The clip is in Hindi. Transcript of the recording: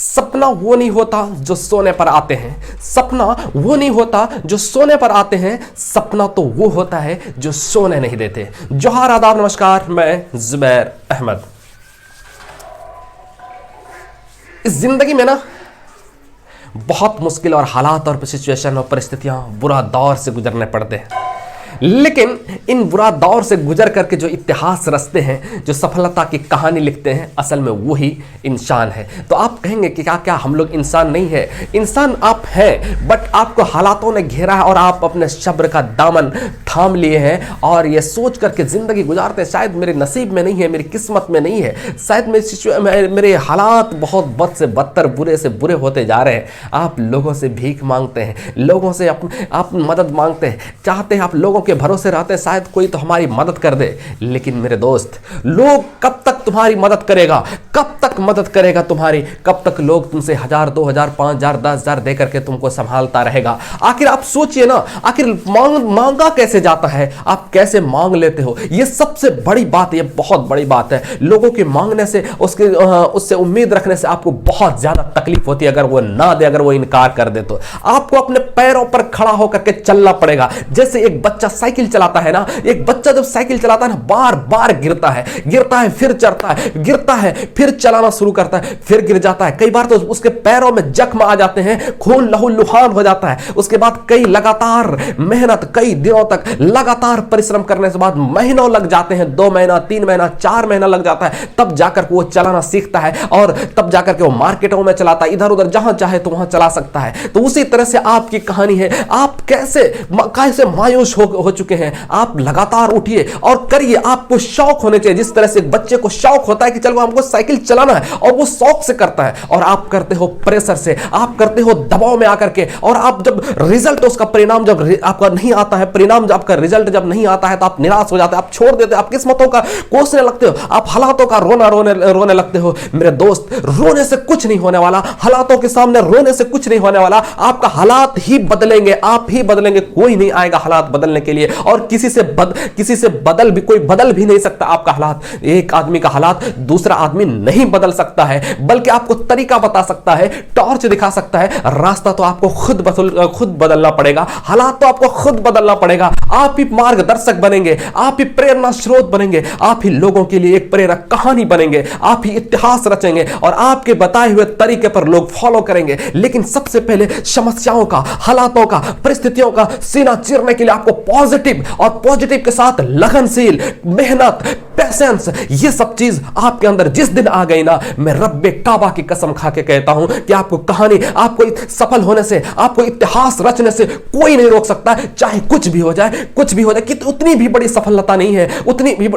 सपना वो नहीं होता जो सोने पर आते हैं, सपना वो नहीं होता जो सोने पर आते हैं, सपना तो वो होता है जो सोने नहीं देते। जोहार, आदाब, नमस्कार, मैं जुबैर अहमद। इस जिंदगी में ना बहुत मुश्किल और हालात और सिचुएशन और परिस्थितियां, बुरा दौर से गुजरने पड़ते हैं, लेकिन इन बुरा दौर से गुजर करके जो इतिहास रचते हैं, जो सफलता की कहानी लिखते हैं, असल में वही इंसान है। तो आप कहेंगे कि क्या हम लोग इंसान नहीं है? इंसान आप हैं, बट आपको हालातों ने घेरा है और आप अपने सब्र का दामन थाम लिए हैं और ये सोच करके जिंदगी गुजारते हैं शायद मेरे नसीब में नहीं है, मेरी किस्मत में नहीं है, शायद मेरे हालात बहुत बद से बदतर, बुरे से बुरे होते जा रहे हैं। आप लोगों से भीख मांगते हैं, लोगों से आप मदद मांगते हैं, चाहते हैं, आप लोगों के भरोसे रहते हैं शायद कोई तो हमारी मदद कर दे। लेकिन मेरे दोस्त, लोग कब तक तुम्हारी मदद करेगा? कब तक मदद करेगा तुम्हारी? कब तक लोग तुमसे 1000, 2000, 5000, 10,000 दे करके तुमको संभालता रहेगा? आखिर आप सोचिए ना, आखिर मांगा कैसे जाता है? आप कैसे मांग लेते हो? ये सबसे बड़ी बात, ये बहुत बड़ी बात है। लोगों के मांगने से, उससे उम्मीद रखने से आपको बहुत ज्यादा तकलीफ होती है। अगर वो ना दे, अगर वो इनकार कर दे, तो आपको अपने पैरों पर खड़ा होकर के चलना पड़ेगा। जैसे एक बच्चा साइकिल चलाता है ना, एक बच्चा जब साइकिल चलाता है ना, बार बार गिरता है, फिर चढ़ता है, गिरता है, फिर चलाना शुरू करता है, फिर गिर जाता है। कई बार तो उसके पैरों में जख्म आ जाते हैं, खून लहूलुहान हो जाता है। उसके बाद कई लगातार मेहनत, कई दिनों तक लगातार परिश्रम करने के बाद महीनों लग जाते हैं, 2 महीना, 3 महीना, 4 महीना लग जाता है, तब जाकर वो चलाना सीखता है और तब जाकर के वो मार्केटों में चलाता है, इधर उधर जहां चाहे तो वहां चला सकता है। तो उसी तरह से आपकी कहानी है। आप कैसे मायूस हो चुके हैं? आप लगातार उठिए और करिए। आपको शौक होने चाहिए, जिस तरह से बच्चे को शौक होता है कि चलो हमको साइकिल चलाना है, और वो शौक से करता है। और आप करते हो प्रेशर से, आप करते हो दबाव में आकर के, और आप जब रिजल्ट, उसका परिणाम जब आपका नहीं आता है, परिणाम जब आपका रिजल्ट जब नहीं आता है, तो आप निराश हो जाते हैं, आप छोड़ देते हो, आप किस्मतों का कोसने लगते हो, आप हालातों का रोने लगते हो। मेरे दोस्त, रोने से कुछ नहीं होने वाला, हालातों के सामने रोने से कुछ नहीं होने वाला। आपका हालात ही बदलेंगे, आप ही बदलेंगे, कोई नहीं आएगा हालात बदलने के लिए, और किसी से कोई बदल भी नहीं सकता आपका हालात। एक आदमी का हालात दूसरा आदमी नहीं बदल सकता है, बल्कि आपको तरीका बता सकता है, टॉर्च दिखा सकता है। रास्ता तो आपको खुद बदलना पड़ेगा, हालात तो आपको खुद बदलना पड़ेगा। आप ही मार्गदर्शक बनेंगे, आप ही प्रेरणा स्रोत बनेंगे, आप ही लोगों के लिए एक प्रेरक कहानी बनेंगे, आप ही इतिहास रचेंगे और आपके बताए हुए तरीके पर लोग फॉलो करेंगे। लेकिन सबसे पहले समस्याओं का, हालातों का, परिस्थितियों का सीना चीरने के लिए आपको पॉजिटिव के साथ लगनशील, मेहनत, पेशेंस, ये सब चीज आपके अंदर जिस दिन आ गई ना, मैं रब्बे काबा की कसम खा के कहता हूं कि आपको कहानी, आपको सफल होने से, आपको इतिहास रचने से कोई नहीं रोक सकता। चाहे कुछ भी हो जाए, कि उतनी भी बड़ी सफलता नहीं है, उतनी भी